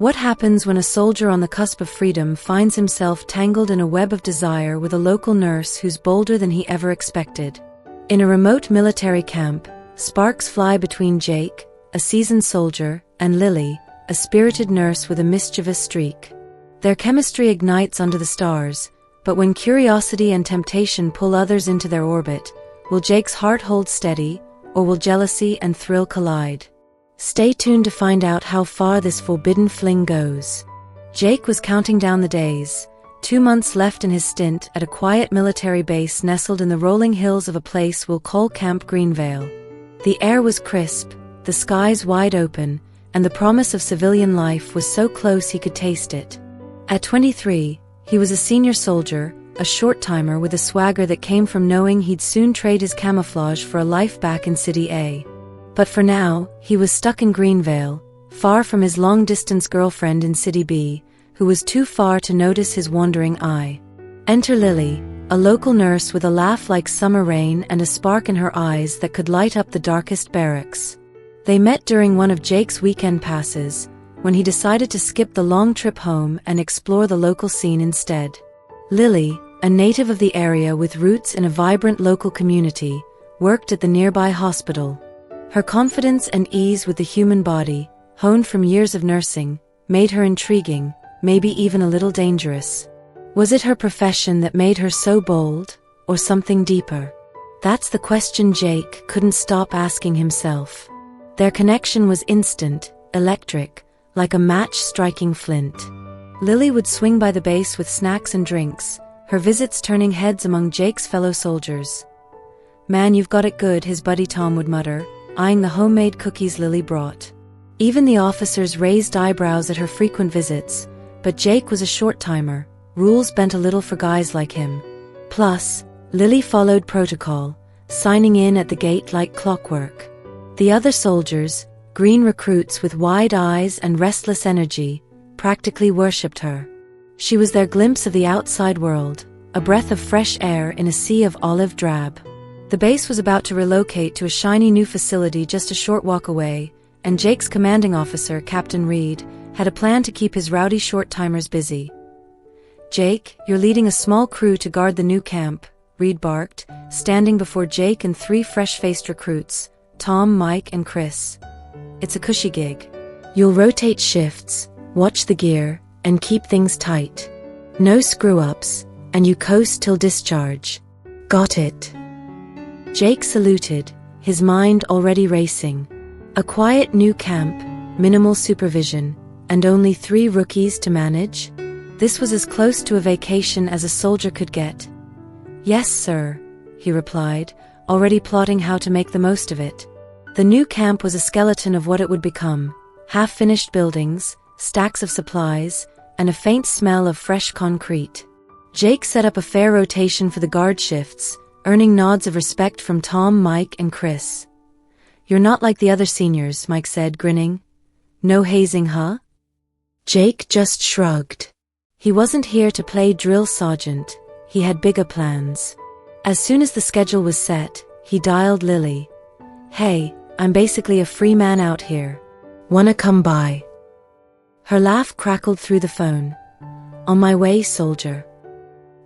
What happens when a soldier on the cusp of freedom finds himself tangled in a web of desire with a local nurse who's bolder than he ever expected? In a remote military camp, sparks fly between Jake, a seasoned soldier, and Lily, a spirited nurse with a mischievous streak. Their chemistry ignites under the stars, but when curiosity and temptation pull others into their orbit, will Jake's heart hold steady, or will jealousy and thrill collide? Stay tuned to find out how far this forbidden fling goes. Jake was counting down the days, 2 months left in his stint at a quiet military base nestled in the rolling hills of a place we'll call Camp Greenvale. The air was crisp, the skies wide open, and the promise of civilian life was so close he could taste it. At 23, he was a senior soldier, a short-timer with a swagger that came from knowing he'd soon trade his camouflage for a life back in City A. But for now, he was stuck in Greenvale, far from his long-distance girlfriend in City B, who was too far to notice his wandering eye. Enter Lily, a local nurse with a laugh like summer rain and a spark in her eyes that could light up the darkest barracks. They met during one of Jake's weekend passes, when he decided to skip the long trip home and explore the local scene instead. Lily, a native of the area with roots in a vibrant local community, worked at the nearby hospital. Her confidence and ease with the human body, honed from years of nursing, made her intriguing, maybe even a little dangerous. Was it her profession that made her so bold, or something deeper? That's the question Jake couldn't stop asking himself. Their connection was instant, electric, like a match striking flint. Lily would swing by the base with snacks and drinks, her visits turning heads among Jake's fellow soldiers. "Man, you've got it good," his buddy Tom would mutter, eyeing the homemade cookies Lily brought. Even the officers raised eyebrows at her frequent visits, but Jake was a short-timer, rules bent a little for guys like him. Plus, Lily followed protocol, signing in at the gate like clockwork. The other soldiers, green recruits with wide eyes and restless energy, practically worshipped her. She was their glimpse of the outside world, a breath of fresh air in a sea of olive drab. The base was about to relocate to a shiny new facility just a short walk away, and Jake's commanding officer, Captain Reed, had a plan to keep his rowdy short-timers busy. "Jake, you're leading a small crew to guard the new camp," Reed barked, standing before Jake and 3 fresh-faced recruits, Tom, Mike, and Chris. "It's a cushy gig. You'll rotate shifts, watch the gear, and keep things tight. No screw-ups, and you coast till discharge. Got it?" Jake saluted, his mind already racing. A quiet new camp, minimal supervision, and only 3 rookies to manage? This was as close to a vacation as a soldier could get. "Yes, sir," he replied, already plotting how to make the most of it. The new camp was a skeleton of what it would become: half-finished buildings, stacks of supplies, and a faint smell of fresh concrete. Jake set up a fair rotation for the guard shifts, earning nods of respect from Tom, Mike, and Chris. "You're not like the other seniors," Mike said, grinning. "No hazing, huh?" Jake just shrugged. He wasn't here to play drill sergeant, he had bigger plans. As soon as the schedule was set, he dialed Lily. "Hey, I'm basically a free man out here. Wanna come by?" Her laugh crackled through the phone. "On my way, soldier."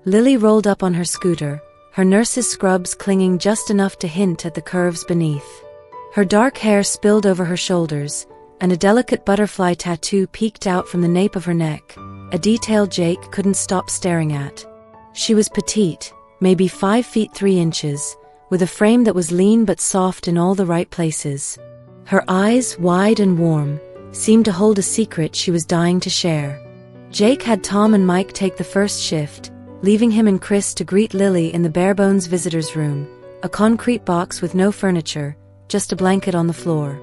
Lily rolled up on her scooter, her nurse's scrubs clinging just enough to hint at the curves beneath. Her dark hair spilled over her shoulders, and a delicate butterfly tattoo peeked out from the nape of her neck, a detail Jake couldn't stop staring at. She was petite, maybe 5 feet 3 inches, with a frame that was lean but soft in all the right places. Her eyes, wide and warm, seemed to hold a secret she was dying to share. Jake had Tom and Mike take the first shift, leaving him and Chris to greet Lily in the bare-bones visitor's room, a concrete box with no furniture, just a blanket on the floor.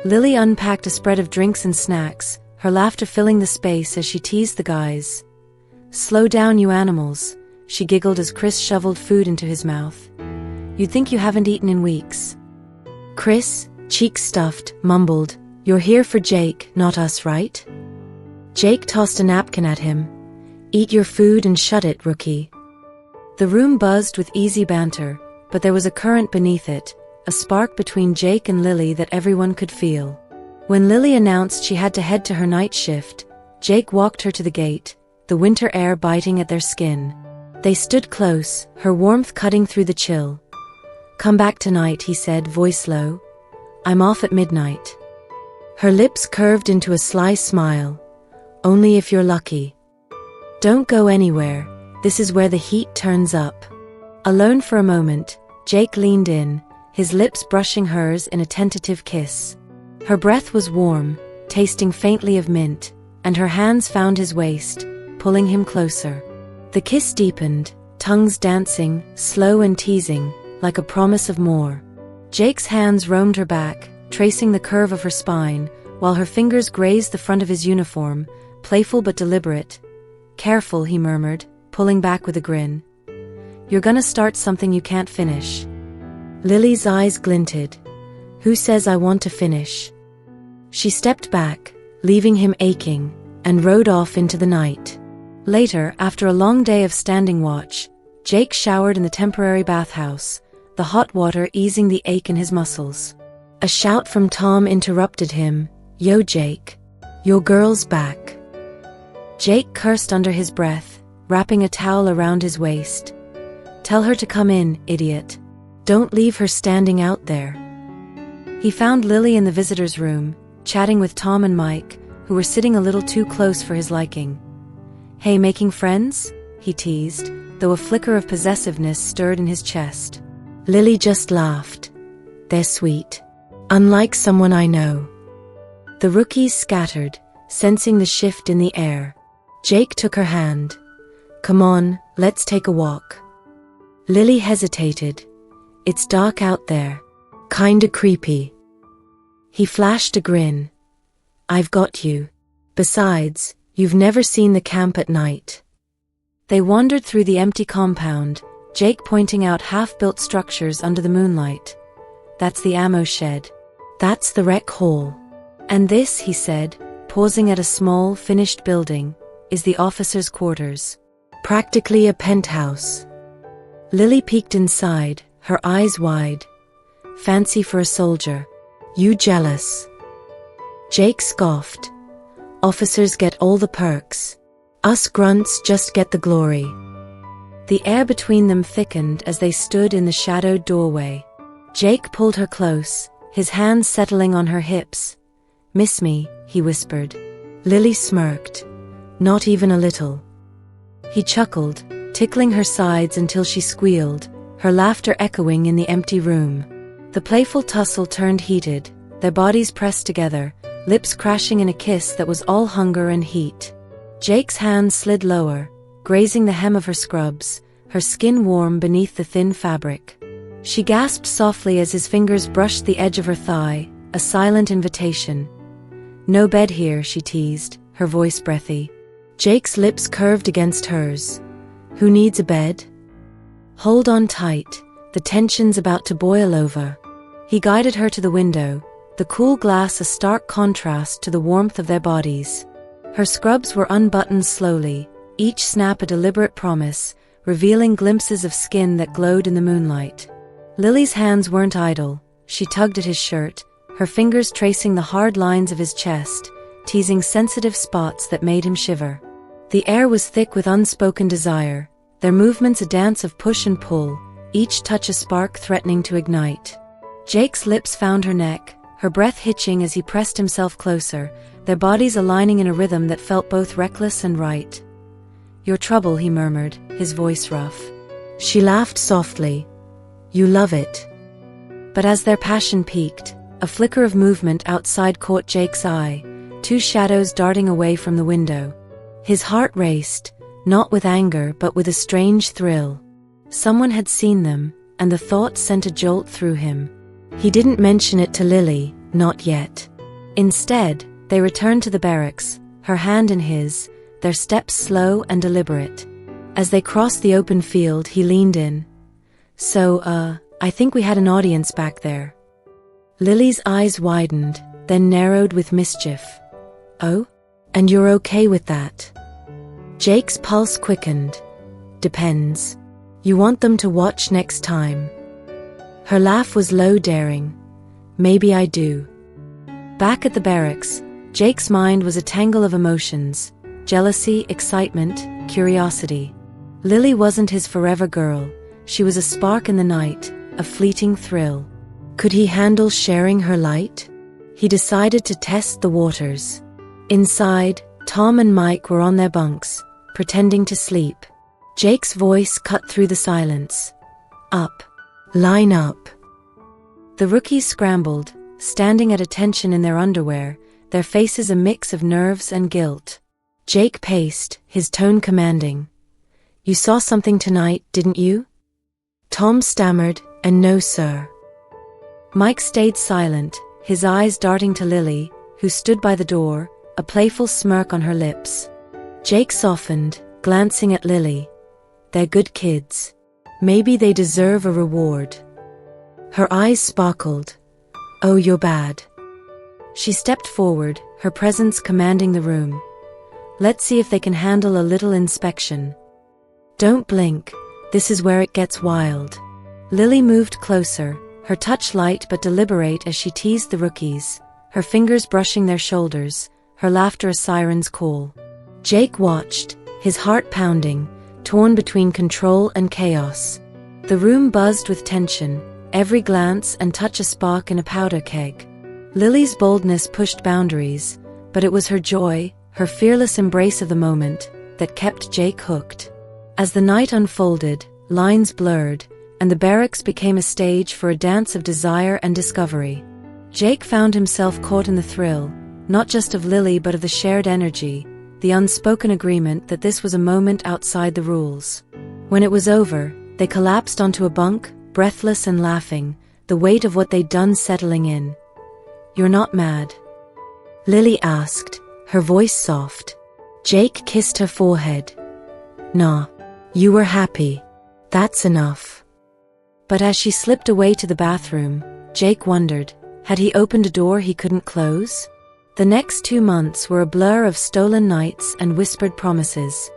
Lily unpacked a spread of drinks and snacks, her laughter filling the space as she teased the guys. "Slow down, you animals," she giggled as Chris shoveled food into his mouth. "You'd think you haven't eaten in weeks." Chris, cheeks stuffed, mumbled, "You're here for Jake, not us, right?" Jake tossed a napkin at him. "Eat your food and shut it, rookie." The room buzzed with easy banter, but there was a current beneath it, a spark between Jake and Lily that everyone could feel. When Lily announced she had to head to her night shift, Jake walked her to the gate, the winter air biting at their skin. They stood close, her warmth cutting through the chill. "Come back tonight," he said, voice low. "I'm off at midnight." Her lips curved into a sly smile. "Only if you're lucky. Don't go anywhere, this is where the heat turns up." Alone for a moment, Jake leaned in, his lips brushing hers in a tentative kiss. Her breath was warm, tasting faintly of mint, and her hands found his waist, pulling him closer. The kiss deepened, tongues dancing, slow and teasing, like a promise of more. Jake's hands roamed her back, tracing the curve of her spine, while her fingers grazed the front of his uniform, playful but deliberate. "Careful," he murmured, pulling back with a grin. "You're gonna start something you can't finish." Lily's eyes glinted. "Who says I want to finish?" She stepped back, leaving him aching, and rode off into the night. Later, after a long day of standing watch, Jake showered in the temporary bathhouse, the hot water easing the ache in his muscles. A shout from Tom interrupted him. "Yo, Jake. Your girl's back." Jake cursed under his breath, wrapping a towel around his waist. "Tell her to come in, idiot. Don't leave her standing out there." He found Lily in the visitor's room, chatting with Tom and Mike, who were sitting a little too close for his liking. "Hey, making friends?" he teased, though a flicker of possessiveness stirred in his chest. Lily just laughed. "They're sweet. Unlike someone I know." The rookies scattered, sensing the shift in the air. Jake took her hand. "Come on, let's take a walk." Lily hesitated. "It's dark out there. Kinda creepy." He flashed a grin. "I've got you. Besides, you've never seen the camp at night." They wandered through the empty compound, Jake pointing out half-built structures under the moonlight. "That's the ammo shed. That's the rec hall. And this," he said, pausing at a small, finished building, "is the officers' quarters. Practically a penthouse." Lily peeked inside, her eyes wide. "Fancy for a soldier. You jealous?" Jake scoffed. "Officers get all the perks. Us grunts just get the glory." The air between them thickened as they stood in the shadowed doorway. Jake pulled her close, his hands settling on her hips. "Miss me?" he whispered. Lily smirked. "Not even a little." He chuckled, tickling her sides until she squealed, her laughter echoing in the empty room. The playful tussle turned heated, their bodies pressed together, lips crashing in a kiss that was all hunger and heat. Jake's hand slid lower, grazing the hem of her scrubs, her skin warm beneath the thin fabric. She gasped softly as his fingers brushed the edge of her thigh, a silent invitation. "No bed here," she teased, her voice breathy. Jake's lips curved against hers. "Who needs a bed? Hold on tight, the tension's about to boil over." He guided her to the window, the cool glass a stark contrast to the warmth of their bodies. Her scrubs were unbuttoned slowly, each snap a deliberate promise, revealing glimpses of skin that glowed in the moonlight. Lily's hands weren't idle. She tugged at his shirt, her fingers tracing the hard lines of his chest, teasing sensitive spots that made him shiver. The air was thick with unspoken desire, their movements a dance of push and pull, each touch a spark threatening to ignite. Jake's lips found her neck, her breath hitching as he pressed himself closer, their bodies aligning in a rhythm that felt both reckless and right. "Your trouble," he murmured, his voice rough. She laughed softly. "You love it." But as their passion peaked, a flicker of movement outside caught Jake's eye, two shadows darting away from the window. His heart raced, not with anger but with a strange thrill. Someone had seen them, and the thought sent a jolt through him. He didn't mention it to Lily, not yet. Instead, they returned to the barracks, her hand in his, their steps slow and deliberate. As they crossed the open field, he leaned in. "So, I think we had an audience back there." Lily's eyes widened, then narrowed with mischief. "Oh? And you're okay with that?" Jake's pulse quickened. "Depends. You want them to watch next time?" Her laugh was low, daring. "Maybe I do." Back at the barracks, Jake's mind was a tangle of emotions, jealousy, excitement, curiosity. Lily wasn't his forever girl. She was a spark in the night, a fleeting thrill. Could he handle sharing her light? He decided to test the waters. Inside, Tom and Mike were on their bunks, pretending to sleep. Jake's voice cut through the silence. Up. Line up. The rookies scrambled, standing at attention in their underwear, their faces a mix of nerves and guilt. Jake paced, his tone commanding. You saw something tonight, didn't you? Tom stammered, and no, sir. Mike stayed silent, his eyes darting to Lily, who stood by the door, a playful smirk on her lips. Jake softened, glancing at Lily. They're good kids. Maybe they deserve a reward. Her eyes sparkled. Oh, you're bad. She stepped forward, her presence commanding the room. Let's see if they can handle a little inspection. Don't blink, this is where it gets wild. Lily moved closer, her touch light but deliberate as she teased the rookies, her fingers brushing their shoulders, her laughter a siren's call. Jake watched, his heart pounding, torn between control and chaos. The room buzzed with tension, every glance and touch a spark in a powder keg. Lily's boldness pushed boundaries, but it was her joy, her fearless embrace of the moment, that kept Jake hooked. As the night unfolded, lines blurred, and the barracks became a stage for a dance of desire and discovery. Jake found himself caught in the thrill, not just of Lily but of the shared energy, the unspoken agreement that this was a moment outside the rules. When it was over, they collapsed onto a bunk, breathless and laughing, the weight of what they'd done settling in. You're not mad? Lily asked, her voice soft. Jake kissed her forehead. Nah. You were happy. That's enough. But as she slipped away to the bathroom, Jake wondered, had he opened a door he couldn't close? The next 2 months were a blur of stolen nights and whispered promises.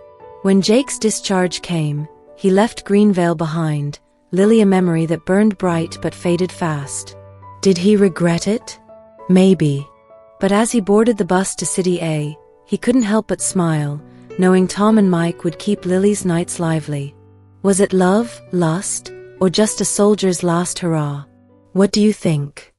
When Jake's discharge came, he left Greenvale behind, Lily a memory that burned bright but faded fast. Did he regret it? Maybe. But as he boarded the bus to City A, he couldn't help but smile, knowing Tom and Mike would keep Lily's nights lively. Was it love, lust, or just a soldier's last hurrah? What do you think?